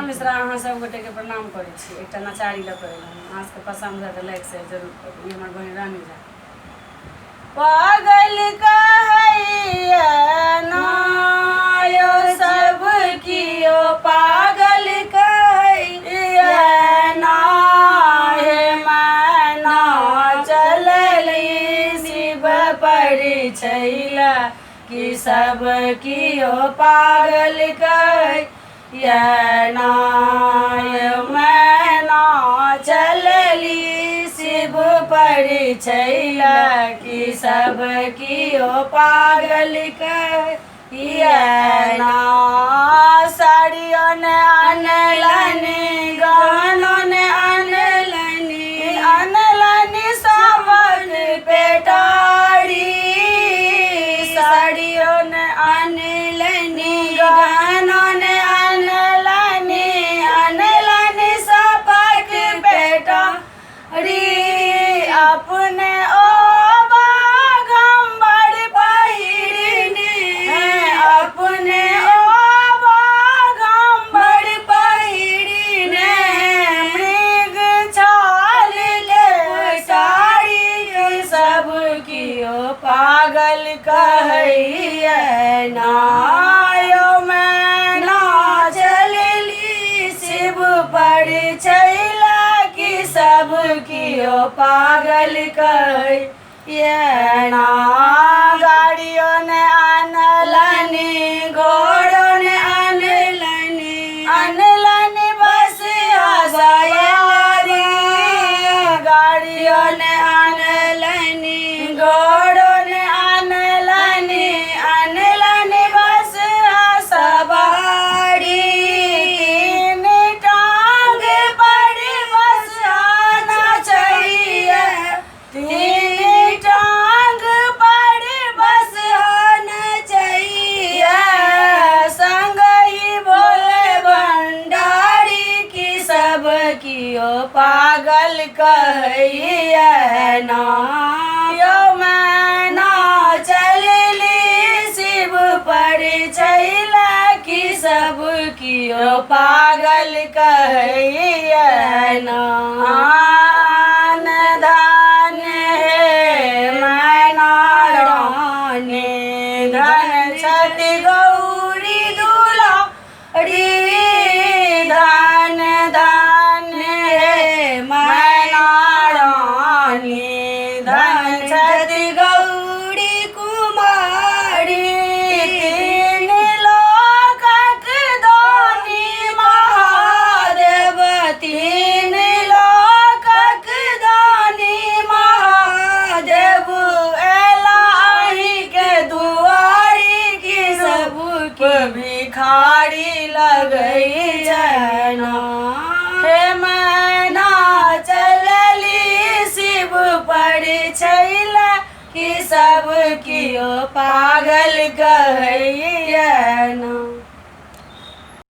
मिश्रा अहाँ सब गोटे के प्रणाम करै छी। एकटा नचारी लऽ कऽ एलहुँ, अहाँ सबके पसंद है तऽ लाइक शेयर जरूर करू। ई हमर बहिन रानी झा। पागल कहैया ना यो सब कियो, पागल कहैया ना हे मैना चलली शिव परिछैला कि सब कियो पागल कहैया ना मैना चलली शिव परिछैला कि सब कियो पागल कहैया ना। साड़ियों ने अनलनी गहनों ने अनलनी सावन पेटारी। साड़ियों ने अनलनी गहनों ने अनलनी सपक पेटारी। अपने ओ बागंबर पहिरने अपने ओ बागंबर पहिरने मृग छाल ले साड़ी। सब कियो पागल कहैया ना यो मैना चलली शिव परिछैला कि सब कियो पागल कहैया ना। गाड़ियों ने अनलनी घोड़ों ने अनलनी बस सवारी। गाड़ियों ने अनलनी घोड़ों ने अनलनी बस सवारी। तीन टांग पर बस आना चाहिए, तीन टांग पर बस आना चाहिए। संग ही बोले भंडारी कि सब कियो पागल कहैया ना यो मैना चलली शिव परिछैला कि सब कियो पागल कहैया ना। आन धन हे मैना रानी धन छठी गौरी दुलारी। धन धन हे मैना रानी धन छठी गौरी कुमारी। तीन लोकक दानी महादेव, तीन लोकक दानी महादेव एलाही के दुआरी कि सब भिखारी लगई जाना। हे मैना चलली शिव परिछैला कि सब कियो पागल कहैया ना।